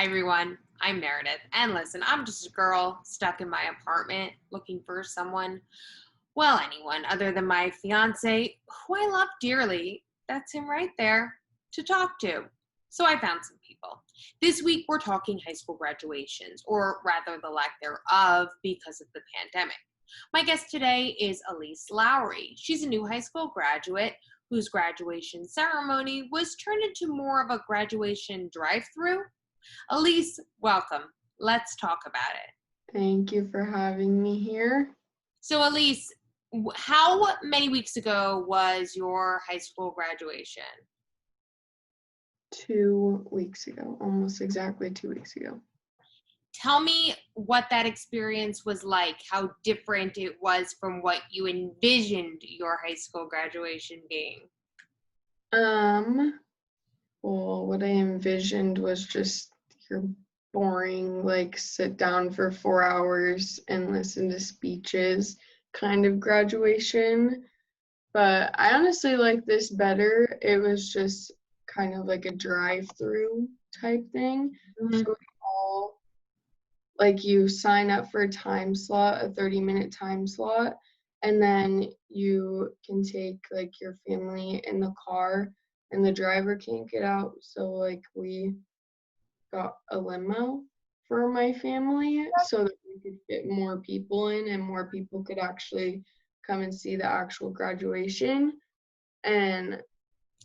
everyone, I'm Meredith, and listen, I'm just a girl stuck in my apartment looking for someone, well, anyone other than my fiance, who I love dearly, that's him right there, to talk to. So I found some people. This week we're talking high school graduations, or rather the lack thereof because of the pandemic. My guest today is Elise Lowry. She's a new high school graduate whose graduation ceremony was turned into more of a graduation drive-through. Elise, welcome. Let's talk about it. Thank you for having me here. So, Elise, how many weeks ago was your high school graduation? 2 weeks ago, almost exactly 2 weeks ago. Tell me what that experience was like, how different it was from what you envisioned your high school graduation being. Well, what I envisioned was just your boring, like, sit down for 4 hours and listen to speeches kind of graduation. But I honestly like this better. It was just kind of like a drive-through type thing. Mm-hmm. So you sign up for a time slot, a 30-minute time slot, and then you can take like your family in the car and the driver can't get out. So we got a limo for my family so that we could fit more people in and more people could actually come and see the actual graduation. And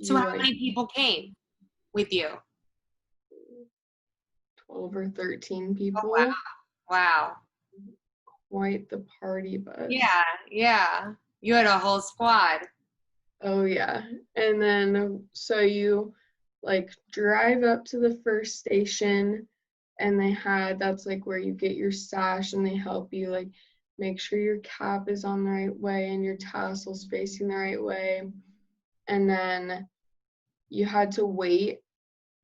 so how many people came with you? 12 or 13 people. Oh, wow. Quite the party bus. Yeah. You had a whole squad. Oh, yeah. And then, so you, drive up to the first station, and that's, where you get your sash, and they help you, make sure your cap is on the right way and your tassel's facing the right way. And then you had to wait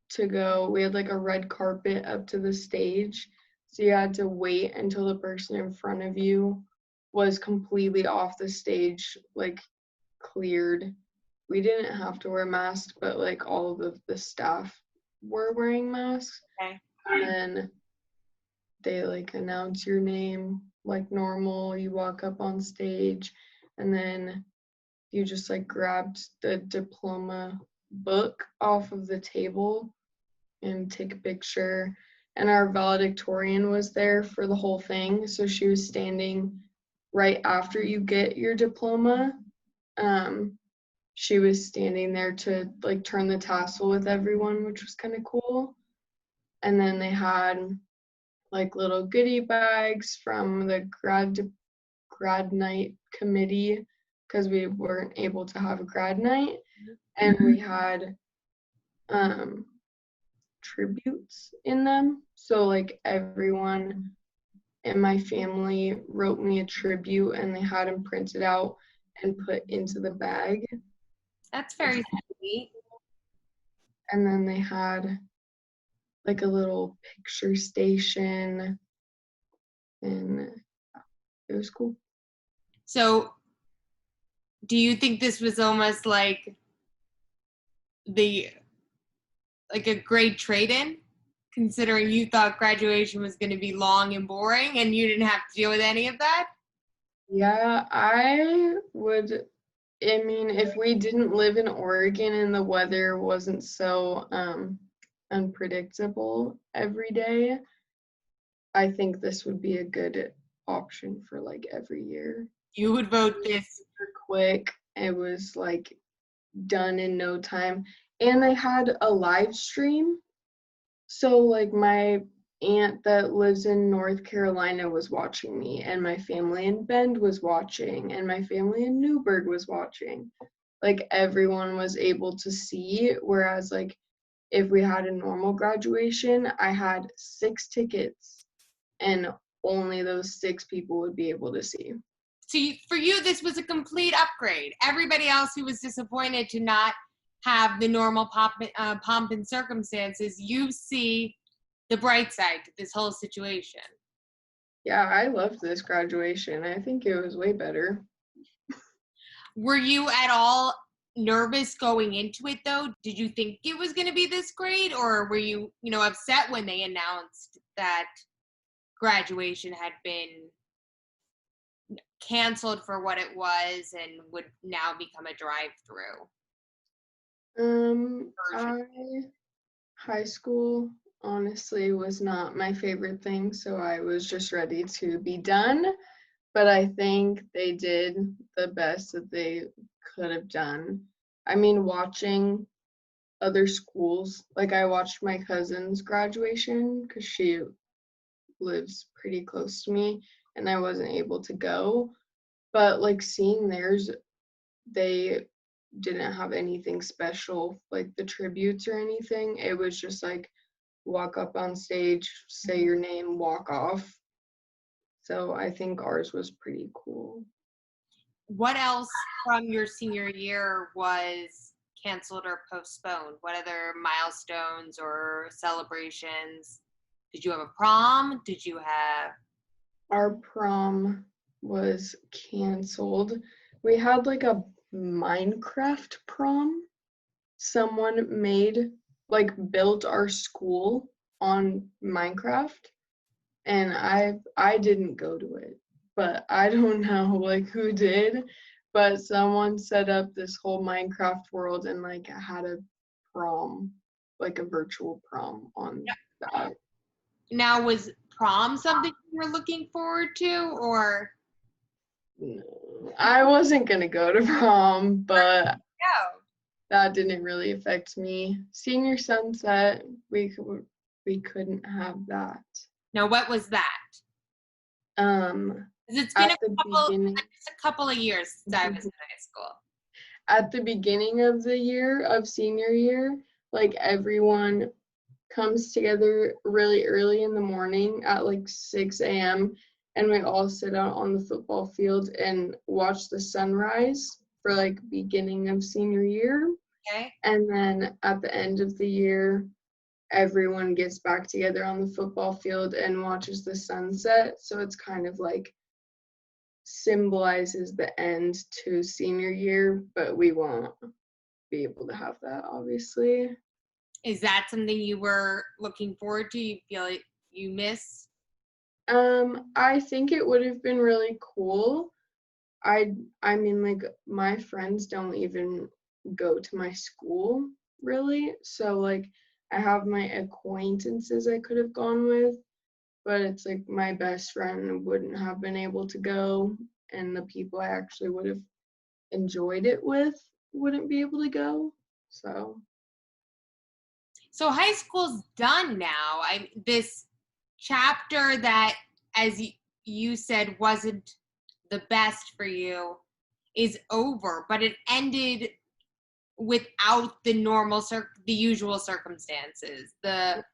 to go. We had, a red carpet up to the stage, so you had to wait until the person in front of you was completely off the stage, cleared. We didn't have to wear masks, but all of the staff were wearing masks. Okay. And then they announce your name like normal. You walk up on stage, and then you just grabbed the diploma book off of the table and take a picture. And our valedictorian was there for the whole thing, so she was standing right after you get your diploma. She was standing there to turn the tassel with everyone, which was kind of cool. And then they had little goodie bags from the grad night committee, because we weren't able to have a grad night. And we had tributes in them. So everyone in my family wrote me a tribute, and they had them printed out and put into the bag. That's very sweet. And then they had a little picture station, and it was cool. So do you think this was almost like a great trade-in, considering you thought graduation was going to be long and boring and you didn't have to deal with any of that? Yeah, if we didn't live in Oregon and the weather wasn't so unpredictable every day, I think this would be a good option for every year. You would vote this super quick. It was done in no time. And they had a live stream. So my aunt that lives in North Carolina was watching me, and my family in Bend was watching, and my family in Newburgh was watching. Everyone was able to see, whereas if we had a normal graduation, I had 6 tickets and only those 6 people would be able to see. So for you, this was a complete upgrade. Everybody else who was disappointed to not have the normal pomp and circumstances, you see the bright side to this whole situation. Yeah, I loved this graduation. I think it was way better. Were you at all nervous going into it though? Did you think it was going to be this great, or were you, upset when they announced that graduation had been canceled for what it was and would now become a drive-through version? High school honestly was not my favorite thing, so I was just ready to be done. But I think they did the best that they could have done. I mean, watching other schools, like I watched my cousin's graduation because she lives pretty close to me and I wasn't able to go. But like seeing theirs, they didn't have anything special, like the tributes or anything. It was just like walk up on stage, say your name, walk off. So I think ours was pretty cool. What else from your senior year was canceled or postponed? What other milestones or celebrations? Did you have a prom? Did you have... Our prom was canceled. We had like a Minecraft prom. Someone built our school on Minecraft, and I didn't go to it, but I don't know like who did, but someone set up this whole Minecraft world and like had a prom, like a virtual prom on that. Now, was prom something you were looking forward to, or... No, I wasn't gonna go to prom, but No. that didn't really affect me. Senior sunset, we couldn't have that. Now, what was that? 'Cause it's been At the beginning, just a couple of years since I was in high school. at the beginning of the year of senior year, like everyone comes together really early in the morning at like 6 a.m. and we all sit out on the football field and watch the sunrise for like beginning of senior year. Okay. And then at the end of the year, everyone gets back together on the football field and watches the sunset. So it's kind of like symbolizes the end to senior year, but we won't be able to have that, obviously. Is that something you were looking forward to? You feel like you miss? I think it would have been really cool. I mean, like, my friends don't even go to my school, really. So, like, I have my acquaintances I could have gone with, but it's like my best friend wouldn't have been able to go, and the people I actually would have enjoyed it with wouldn't be able to go. So So high school's done now. This chapter that, as you said, wasn't the best for you is over, but it ended without the the usual circumstances, the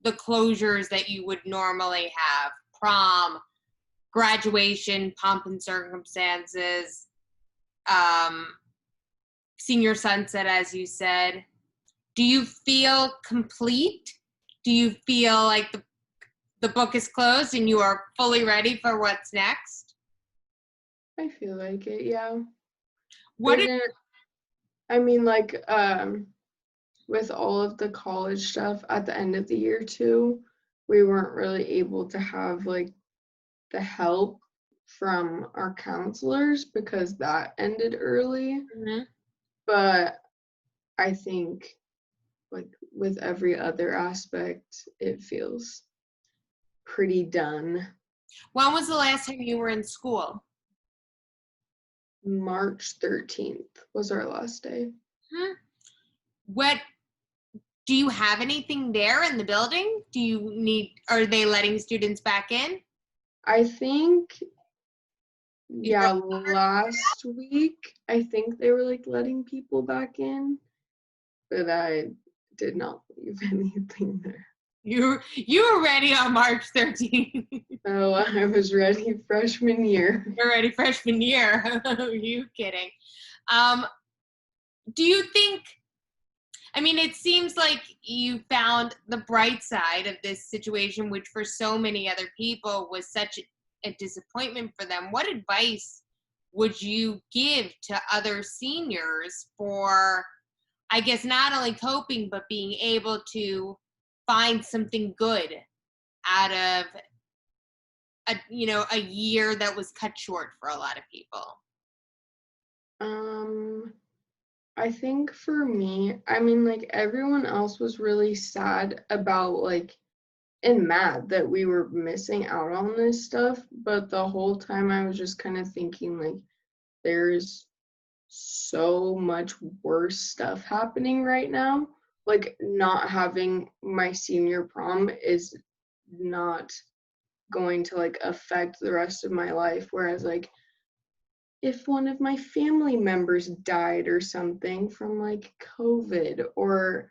closures that you would normally have: prom, graduation, pomp and circumstances, senior sunset, as you said. Do you feel complete? Do you feel like the book is closed and you are fully ready for what's next? I feel like it, yeah. What I mean, like, with all of the college stuff at the end of the year too, we weren't really able to have like the help from our counselors because that ended early. Mhm. But I think like with every other aspect, it feels pretty done. When was the last time you were in school? March 13th was our last day. What do you have anything there in the building? Are they letting students back in? I think, yeah, last week, I think they were like letting people back in, but I did not leave anything there. You were ready on March 13th. Oh, I was ready freshman year. You're ready freshman year. Are you kidding? Do you think, it seems like you found the bright side of this situation, which for so many other people was such a disappointment for them. What advice would you give to other seniors for, I guess, not only coping, but being able to find something good out of a year that was cut short for a lot of people? Um, I think for me, I mean, like everyone else was really sad about like and mad that we were missing out on this stuff, but the whole time I was just kind of thinking like there's so much worse stuff happening right now. Like not having my senior prom is not going to like affect the rest of my life, whereas like if one of my family members died or something from like COVID, or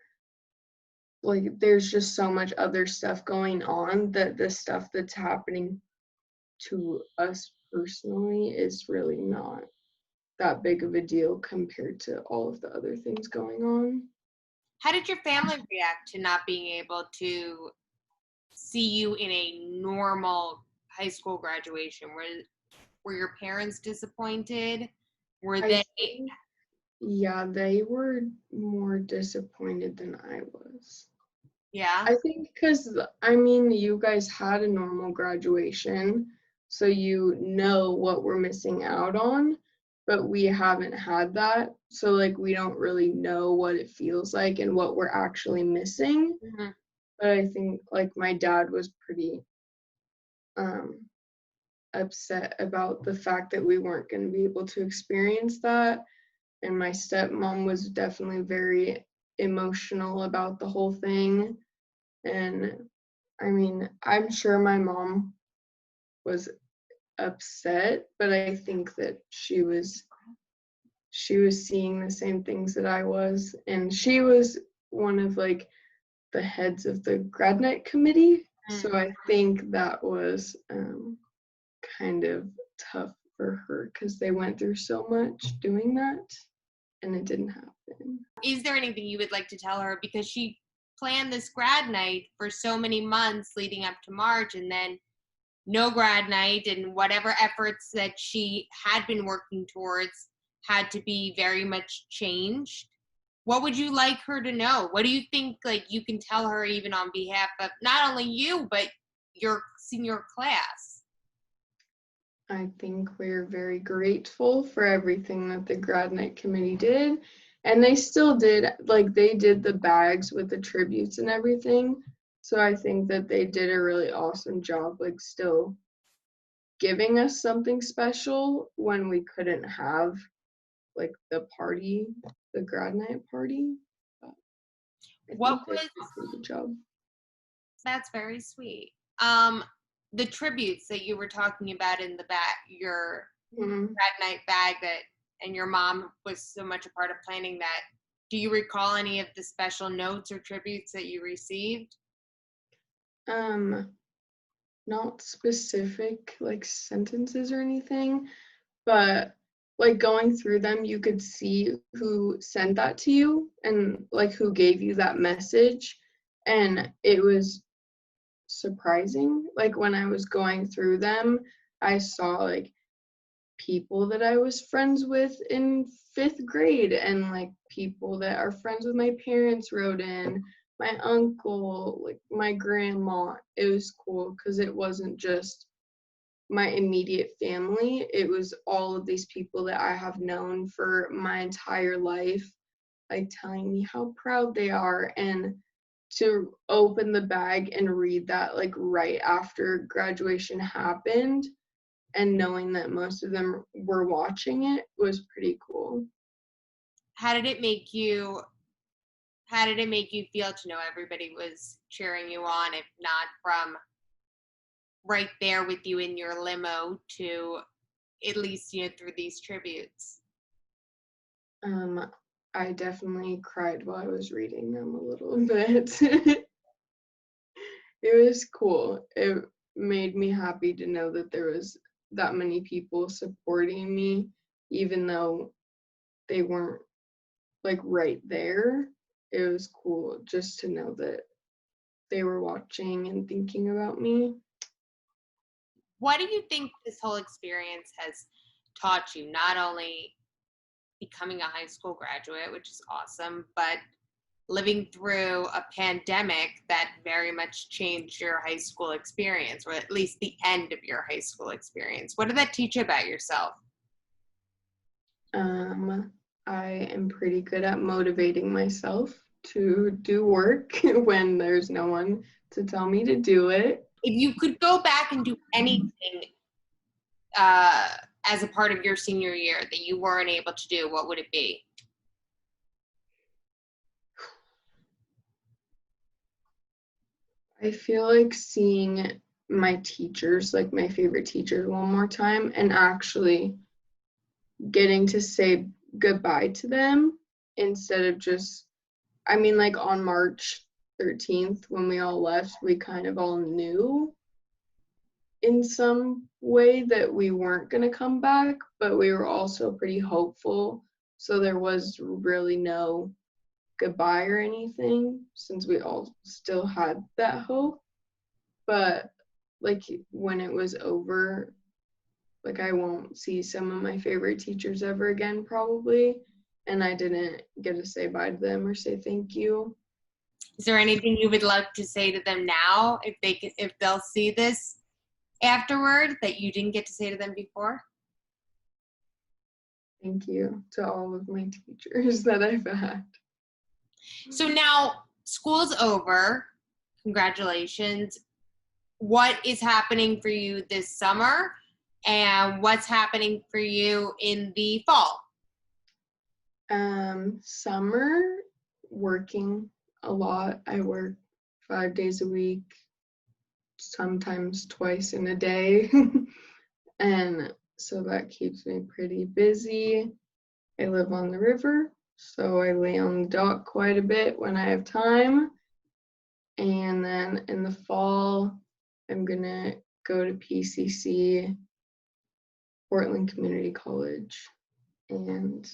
like there's just so much other stuff going on that the stuff that's happening to us personally is really not that big of a deal compared to all of the other things going on. How did your family react to not being able to see you in a normal high school graduation? Were your parents disappointed? Were I they? think, yeah, they were more disappointed than I was. Yeah. I think because, I mean, you guys had a normal graduation, so you know what we're missing out on, but we haven't had that. So, like, we don't really know what it feels like and what we're actually missing. Mhm. But I think, like, my dad was pretty um, upset about the fact that we weren't going to be able to experience that. And my stepmom was definitely very emotional about the whole thing. And I mean, I'm sure my mom was upset, but I think that she was seeing the same things that I was, and she was one of like the heads of the grad night committee. So I think that was kind of tough for her because they went through so much doing that and it didn't happen. Is there anything you would like to tell her? Because she planned this grad night for so many months leading up to March, and then no grad night, and whatever efforts that she had been working towards had to be very much changed. What would you like her to know? What do you think like you can tell her, even on behalf of not only you but your senior class? I think we're very grateful for everything that the grad night committee did. And they still did, like, they did the bags with the tributes and everything. So I think that they did a really awesome job, like, still giving us something special when we couldn't have, like, the party, the grad night party. But I What think they did was a pretty good job. That's very sweet. The tributes that you were talking about in the back, your Mhm. grad night bag, that and your mom was so much a part of planning that. Do you recall any of the special notes or tributes that you received? Um, Not specific like sentences or anything, but like going through them, you could see who sent that to you and like who gave you that message. And it was surprising. Like when I was going through them, I saw like people that I was friends with in fifth grade and like people that are friends with my parents wrote in, my uncle, like my grandma. It was cool because it wasn't just my immediate family. It was all of these people that I have known for my entire life, like telling me how proud they are. And to open the bag and read that, like right after graduation happened, and knowing that most of them were watching it was pretty cool. How did it make you? How did it make you feel to know everybody was cheering you on, if not from right there with you in your limo to at least through these tributes? Um, I definitely cried while I was reading them a little bit. It was cool. It made me happy to know that there was that many people supporting me, even though they weren't like right there. It was cool just to know that they were watching and thinking about me. What do you think this whole experience has taught you, not only becoming a high school graduate, which is awesome, but living through a pandemic that very much changed your high school experience, or at least the end of your high school experience. What did that teach you about yourself? I am pretty good at motivating myself to do work when there's no one to tell me to do it. If you could go back and do anything as a part of your senior year that you weren't able to do, what would it be? I feel like seeing my teachers, like my favorite teachers, one more time and actually getting to say goodbye to them instead of just, I mean, like on March 13th, when we all left, we kind of all knew in some way that we weren't going to come back, but we were also pretty hopeful. So there was really no goodbye or anything since we all still had that hope. But like when it was over, like I won't see some of my favorite teachers ever again probably, and I didn't get to say bye to them or say thank you. Is there anything you would like to say to them now, if they'll see this afterward, that you didn't get to say to them before? Thank you to all of my teachers that I've had. So now school's over. Congratulations. What is happening for you this summer, and what's happening for you in the fall? Summer, working a lot. I work 5 days a week, sometimes twice in a day. And so that keeps me pretty busy. I live on the river, so I lay on the dock quite a bit when I have time. And then in the fall, I'm gonna go to PCC, Portland Community College, and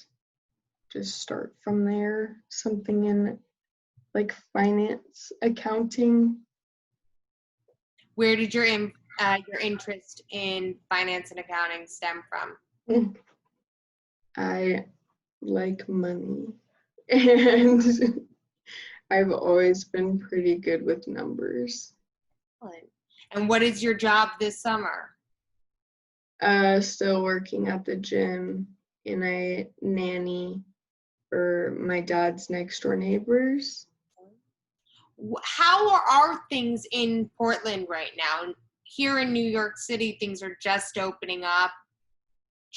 just start from there. Something in like finance, accounting. Where did your interest in finance and accounting stem from? I like money, and I've always been pretty good with numbers. And what is your job this summer? Still working at the gym, and I nanny for my dad's next door neighbors. How are things in Portland right now? Here in New York City, things are just opening up.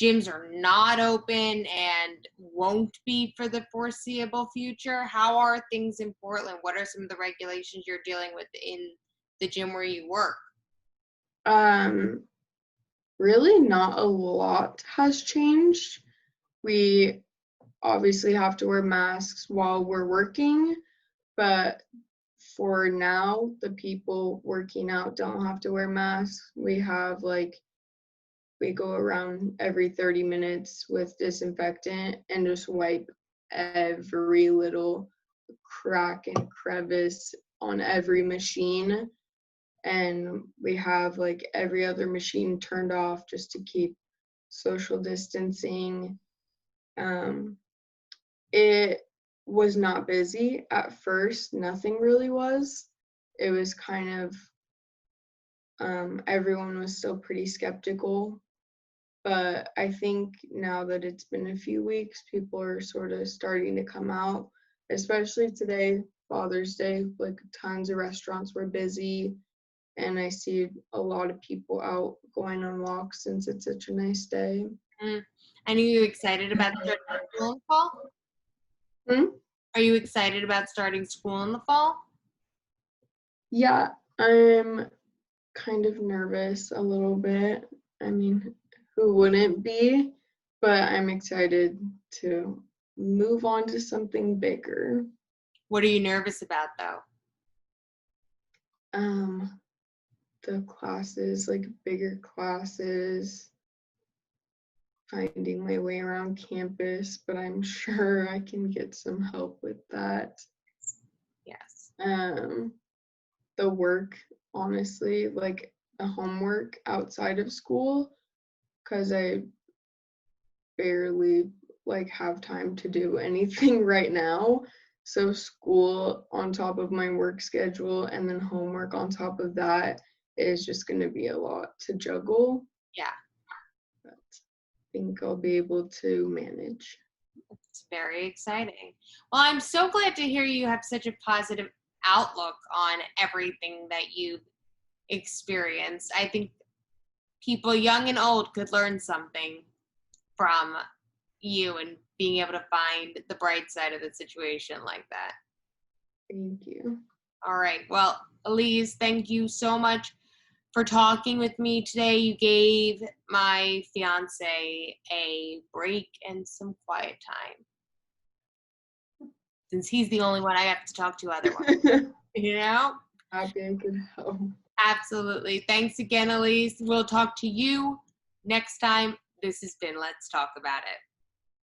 Gyms are not open and won't be for the foreseeable future. How are things in Portland? What are some of the regulations you're dealing with in the gym where you work? Really not a lot has changed. We obviously have to wear masks while we're working, but for now, the people working out don't have to wear masks. We have we go around every 30 minutes with disinfectant and just wipe every little crack and crevice on every machine. And we have every other machine turned off just to keep social distancing. It was not busy at first. Nothing really was. It was kind of, everyone was still pretty skeptical. But I think now that it's been a few weeks, people are sort of starting to come out, especially today, Father's Day. Tons of restaurants were busy, and I see a lot of people out going on walks since it's such a nice day. And are you excited about starting school in the fall? Are you excited about starting school in the fall? Yeah, I'm kind of nervous a little bit. I mean, who wouldn't be? But I'm excited to move on to something bigger. What are you nervous about, though? The classes, bigger classes, finding my way around campus, but I'm sure I can get some help with that. Yes. The work, honestly, the homework outside of school, because I barely like have time to do anything right now. So school on top of my work schedule and then homework on top of that is just going to be a lot to juggle. Yeah. But I think I'll be able to manage. It's very exciting. Well, I'm so glad to hear you have such a positive outlook on everything that you've experienced. I think people young and old could learn something from you and being able to find the bright side of the situation like that. Thank you. All right. Well, Elise, thank you so much for talking with me today. You gave my fiance a break and some quiet time, since he's the only one I have to talk to otherwise. You know? Happy I could help. Absolutely. Thanks again, Elise. We'll talk to you next time. This has been Let's Talk About It.